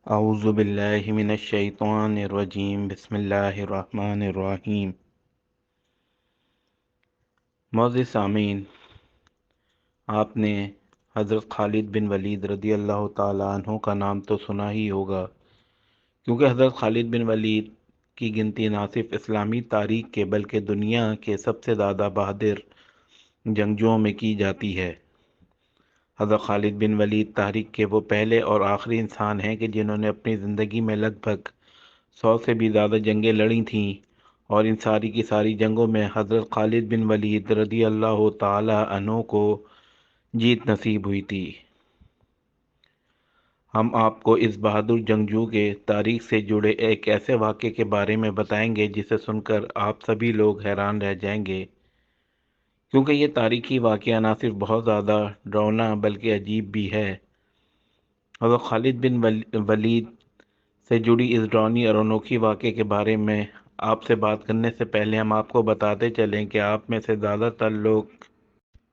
اعوذ باللہ من الشیطان الرجیم بسم اللہ الرحمن الرحیم۔ معزز سامعین، آپ نے حضرت خالد بن ولید رضی اللہ تعالیٰ عنہ کا نام تو سنا ہی ہوگا، کیونکہ حضرت خالد بن ولید کی گنتی نہ صرف اسلامی تاریخ کے بلکہ دنیا کے سب سے زیادہ بہادر جنگجوؤں میں کی جاتی ہے۔ حضرت خالد بن ولید تاریخ کے وہ پہلے اور آخری انسان ہیں کہ جنہوں نے اپنی زندگی میں لگ بھگ 100 سے بھی زیادہ جنگیں لڑی تھیں، اور ان ساری کی ساری جنگوں میں حضرت خالد بن ولید رضی اللہ تعالی عنہ کو جیت نصیب ہوئی تھی۔ ہم آپ کو اس بہادر جنگجو کے تاریخ سے جڑے ایک ایسے واقعے کے بارے میں بتائیں گے جسے سن کر آپ سبھی لوگ حیران رہ جائیں گے، کیونکہ یہ تاریخی واقعہ نہ صرف بہت زیادہ ڈراؤنا بلکہ عجیب بھی ہے۔ حضرت خالد بن ولید سے جڑی اس ڈراؤنی اور انوکھی واقعے کے بارے میں آپ سے بات کرنے سے پہلے ہم آپ کو بتاتے چلیں کہ آپ میں سے زیادہ تر لوگ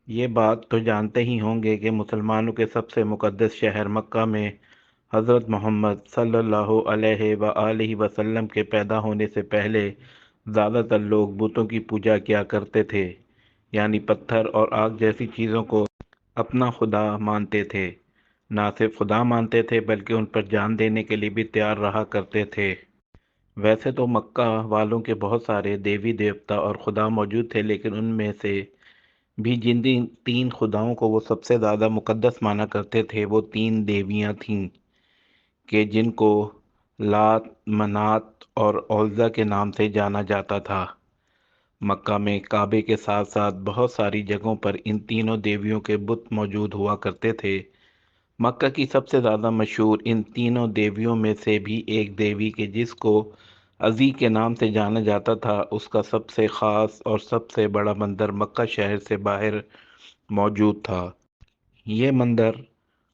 یہ بات تو جانتے ہی ہوں گے کہ مسلمانوں کے سب سے مقدس شہر مکہ میں حضرت محمد صلی اللہ علیہ وآلہ وسلم کے پیدا ہونے سے پہلے زیادہ تر لوگ بتوں کی پوجا کیا کرتے تھے، یعنی پتھر اور آگ جیسی چیزوں کو اپنا خدا مانتے تھے۔ نہ صرف خدا مانتے تھے بلکہ ان پر جان دینے کے لیے بھی تیار رہا کرتے تھے۔ ویسے تو مکہ والوں کے بہت سارے دیوی دیوتا اور خدا موجود تھے، لیکن ان میں سے بھی جن تین خداؤں کو وہ سب سے زیادہ مقدس مانا کرتے تھے وہ تین دیویاں تھیں، کہ جن کو لات، منات اور عزا کے نام سے جانا جاتا تھا۔ مکہ میں کعبے کے ساتھ ساتھ بہت ساری جگہوں پر ان تینوں دیویوں کے بت موجود ہوا کرتے تھے۔ مکہ کی سب سے زیادہ مشہور ان تینوں دیویوں میں سے بھی ایک دیوی کہ جس کو عزی کے نام سے جانا جاتا تھا، اس کا سب سے خاص اور سب سے بڑا مندر مکہ شہر سے باہر موجود تھا۔ یہ مندر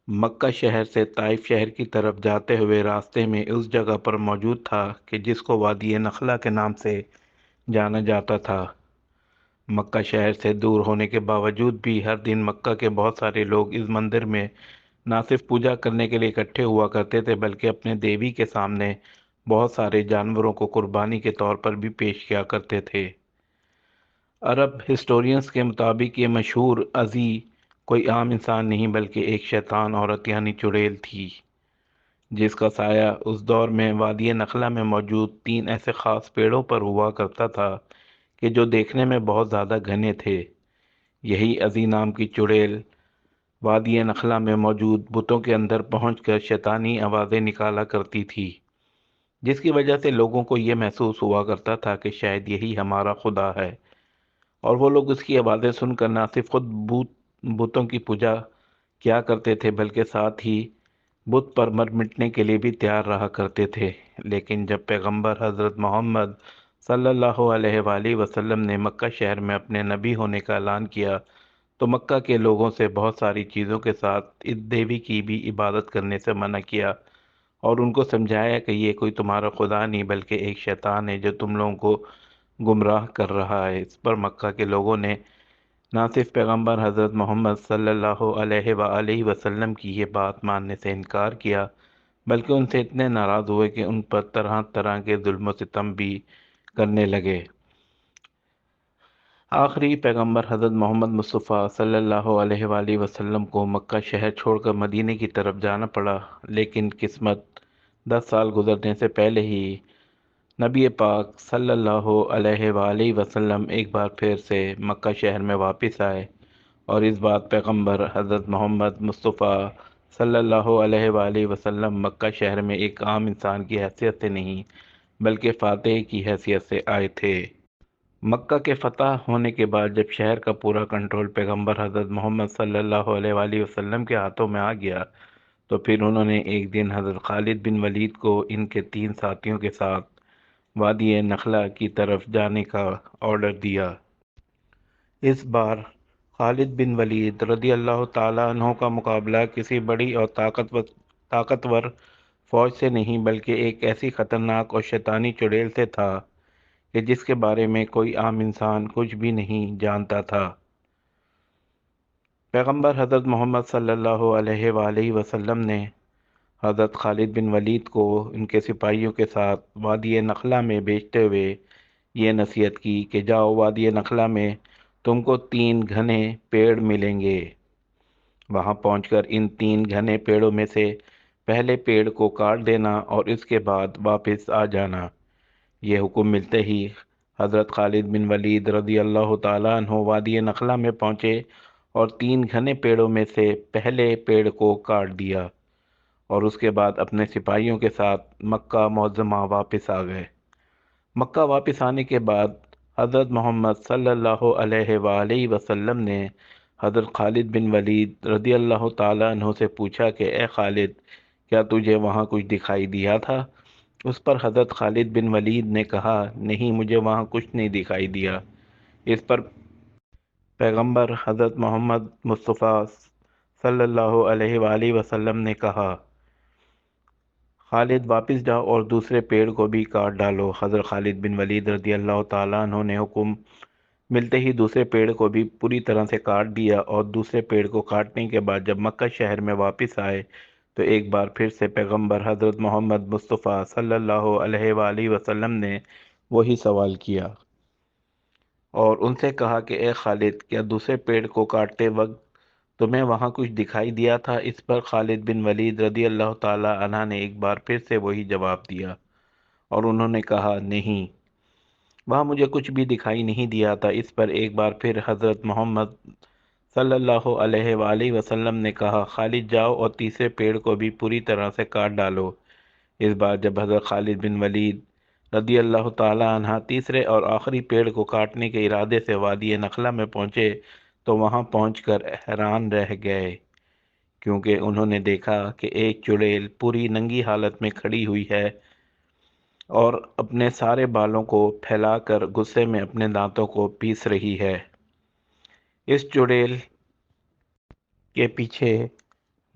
مکہ شہر سے طائف شہر کی طرف جاتے ہوئے راستے میں اس جگہ پر موجود تھا کہ جس کو وادی نخلا کے نام سے جانا جاتا تھا۔ مکہ شہر سے دور ہونے کے باوجود بھی ہر دن مکہ کے بہت سارے لوگ اس مندر میں نہ صرف پوجا کرنے کے لیے اکٹھے ہوا کرتے تھے بلکہ اپنے دیوی کے سامنے بہت سارے جانوروں کو قربانی کے طور پر بھی پیش کیا کرتے تھے۔ عرب ہسٹورینز کے مطابق یہ مشہور عزی کوئی عام انسان نہیں بلکہ ایک شیطان عورت یعنی چڑیل تھی، جس کا سایہ اس دور میں وادی نخلا میں موجود تین ایسے خاص پیڑوں پر ہوا کرتا تھا کہ جو دیکھنے میں بہت زیادہ گھنے تھے۔ یہی عزی نام کی چڑیل وادی نخلا میں موجود بتوں کے اندر پہنچ کر شیطانی آوازیں نکالا کرتی تھی، جس کی وجہ سے لوگوں کو یہ محسوس ہوا کرتا تھا کہ شاید یہی ہمارا خدا ہے، اور وہ لوگ اس کی آوازیں سن کر نہ صرف خود بتوں کی پوجا کیا کرتے تھے بلکہ ساتھ ہی بت پر مر مٹنے کے لیے بھی تیار رہا کرتے تھے۔ لیکن جب پیغمبر حضرت محمد صلی اللہ علیہ وآلہ وسلم نے مکہ شہر میں اپنے نبی ہونے کا اعلان کیا تو مکہ کے لوگوں سے بہت ساری چیزوں کے ساتھ اس دیوی کی بھی عبادت کرنے سے منع کیا، اور ان کو سمجھایا کہ یہ کوئی تمہارا خدا نہیں بلکہ ایک شیطان ہے جو تم لوگوں کو گمراہ کر رہا ہے۔ اس پر مکہ کے لوگوں نے نہ صرف پیغمبر حضرت محمد صلی اللہ علیہ وآلہ وسلم کی یہ بات ماننے سے انکار کیا بلکہ ان سے اتنے ناراض ہوئے کہ ان پر طرح طرح کے ظلم و ستم بھی کرنے لگے۔ آخری پیغمبر حضرت محمد مصطفیٰ صلی اللہ علیہ وآلہ وسلم کو مکہ شہر چھوڑ کر مدینے کی طرف جانا پڑا، لیکن قسمت 10 سال گزرنے سے پہلے ہی نبی پاک صلی اللہ علیہ وآلہ وسلم ایک بار پھر سے مکہ شہر میں واپس آئے، اور اس بات پیغمبر حضرت محمد مصطفیٰ صلی اللہ علیہ وآلہ وسلم مکہ شہر میں ایک عام انسان کی حیثیت سے نہیں بلکہ فاتح کی حیثیت سے آئے تھے۔ مکہ کے فتح ہونے کے بعد جب شہر کا پورا کنٹرول پیغمبر حضرت محمد صلی اللہ علیہ وآلہ وسلم کے ہاتھوں میں آ گیا تو پھر انہوں نے ایک دن حضرت خالد بن ولید کو ان کے 3 ساتھیوں کے ساتھ وادی نخلا کی طرف جانے کا آرڈر دیا۔ اس بار خالد بن ولید رضی اللہ تعالیٰ عنہ کا مقابلہ کسی بڑی اور طاقتور فوج سے نہیں بلکہ ایک ایسی خطرناک اور شیطانی چڑیل سے تھا کہ جس کے بارے میں کوئی عام انسان کچھ بھی نہیں جانتا تھا۔ پیغمبر حضرت محمد صلی اللہ علیہ وآلہ وسلم نے حضرت خالد بن ولید کو ان کے سپاہیوں کے ساتھ وادی نخلا میں بھیجتے ہوئے یہ نصیحت کی کہ جاؤ، وادی نخلا میں تم کو 3 گھنے پیڑ ملیں گے، وہاں پہنچ کر ان 3 گھنے پیڑوں میں سے پہلے پیڑ کو کاٹ دینا اور اس کے بعد واپس آ جانا۔ یہ حکم ملتے ہی حضرت خالد بن ولید رضی اللہ تعالیٰ عنہ وادی نخلا میں پہنچے اور 3 گھنے پیڑوں میں سے پہلے پیڑ کو کاٹ دیا اور اس کے بعد اپنے سپاہیوں کے ساتھ مکہ معظمہ واپس آ گئے۔ مکہ واپس آنے کے بعد حضرت محمد صلی اللہ علیہ وآلہ وسلم نے حضرت خالد بن ولید رضی اللہ تعالیٰ عنہ سے پوچھا کہ اے خالد، کیا تجھے وہاں کچھ دکھائی دیا تھا؟ اس پر حضرت خالد بن ولید نے کہا، نہیں، مجھے وہاں کچھ نہیں دکھائی دیا۔ اس پر پیغمبر حضرت محمد مصطفیٰ صلی اللہ علیہ وآلہ وسلم نے کہا، خالد واپس جاؤ اور دوسرے پیڑ کو بھی کاٹ ڈالو۔ حضرت خالد بن ولید رضی اللہ تعالیٰ عنہ نے حکم ملتے ہی دوسرے پیڑ کو بھی پوری طرح سے کاٹ دیا اور دوسرے پیڑ کو کاٹنے کے بعد جب مکہ شہر میں واپس آئے تو ایک بار پھر سے پیغمبر حضرت محمد مصطفیٰ صلی اللہ علیہ وآلہ وسلم نے وہی سوال کیا اور ان سے کہا کہ اے خالد، کیا دوسرے پیڑ کو کاٹتے وقت تمہیں وہاں کچھ دکھائی دیا تھا؟ اس پر خالد بن ولید رضی اللہ تعالی عنہ نے ایک بار پھر سے وہی جواب دیا اور انہوں نے کہا، نہیں، وہاں مجھے کچھ بھی دکھائی نہیں دیا تھا۔ اس پر ایک بار پھر حضرت محمد صلی اللہ علیہ وآلہ وسلم نے کہا، خالد جاؤ اور تیسرے پیڑ کو بھی پوری طرح سے کاٹ ڈالو۔ اس بار جب حضرت خالد بن ولید رضی اللہ تعالی عنہ تیسرے اور آخری پیڑ کو کاٹنے کے ارادے سے وادی نخلا میں پہنچے تو وہاں پہنچ کر حیران رہ گئے، کیونکہ انہوں نے دیکھا کہ ایک چڑیل پوری ننگی حالت میں کھڑی ہوئی ہے اور اپنے سارے بالوں کو پھیلا کر غصے میں اپنے دانتوں کو پیس رہی ہے۔ اس چڑیل کے پیچھے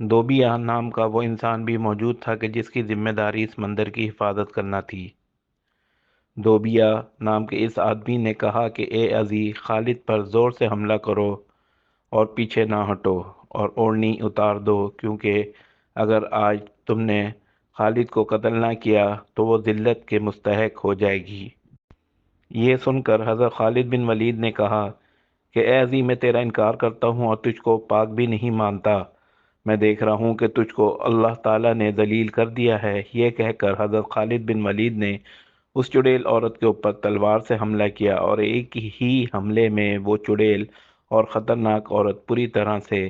دوبیا نام کا وہ انسان بھی موجود تھا کہ جس کی ذمہ داری اس مندر کی حفاظت کرنا تھی۔ دوبیا نام کے اس آدمی نے کہا کہ اے عزی، خالد پر زور سے حملہ کرو اور پیچھے نہ ہٹو اور اوڑھنی اتار دو، کیونکہ اگر آج تم نے خالد کو قتل نہ کیا تو وہ ذلت کے مستحق ہو جائے گی۔ یہ سن کر حضرت خالد بن ولید نے کہا کہ اے عزی، میں تیرا انکار کرتا ہوں اور تجھ کو پاک بھی نہیں مانتا۔ میں دیکھ رہا ہوں کہ تجھ کو اللہ تعالیٰ نے ذلیل کر دیا ہے۔ یہ کہہ کر حضرت خالد بن ولید نے اس چڑیل عورت کے اوپر تلوار سے حملہ کیا اور ایک ہی حملے میں وہ چڑیل اور خطرناک عورت پوری طرح سے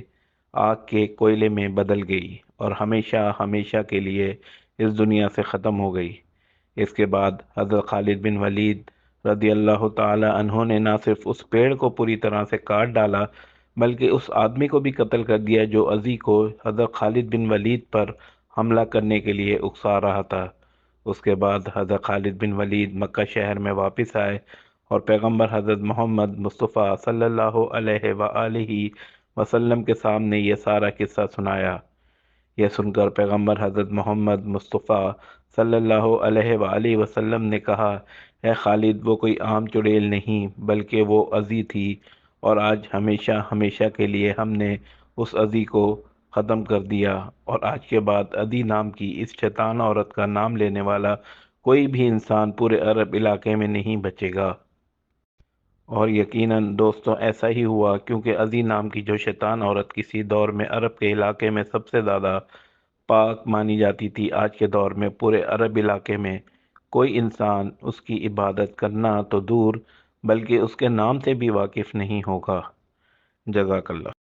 آگ کے کوئلے میں بدل گئی اور ہمیشہ ہمیشہ کے لیے اس دنیا سے ختم ہو گئی۔ اس کے بعد حضرت خالد بن ولید رضی اللہ تعالی عنہ نے نہ صرف اس پیڑ کو پوری طرح سے کاٹ ڈالا بلکہ اس آدمی کو بھی قتل کر دیا جو عزی کو حضرت خالد بن ولید پر حملہ کرنے کے لیے اکسا رہا تھا۔ اس کے بعد حضرت خالد بن ولید مکہ شہر میں واپس آئے اور پیغمبر حضرت محمد مصطفیٰ صلی اللہ علیہ وآلہ وسلم کے سامنے یہ سارا قصہ سنایا۔ یہ سن کر پیغمبر حضرت محمد مصطفیٰ صلی اللہ علیہ وآلہ وسلم نے کہا، اے خالد، وہ کوئی عام چڑیل نہیں بلکہ وہ عزی تھی اور آج ہمیشہ ہمیشہ کے لیے ہم نے اس عزی کو ختم کر دیا اور آج کے بعد عدی نام کی اس شیطان عورت کا نام لینے والا کوئی بھی انسان پورے عرب علاقے میں نہیں بچے گا۔ اور یقیناً دوستوں ایسا ہی ہوا، کیونکہ عزی نام کی جو شیطان عورت کسی دور میں عرب کے علاقے میں سب سے زیادہ پاک مانی جاتی تھی، آج کے دور میں پورے عرب علاقے میں کوئی انسان اس کی عبادت کرنا تو دور بلکہ اس کے نام سے بھی واقف نہیں ہوگا۔ جزاک اللہ۔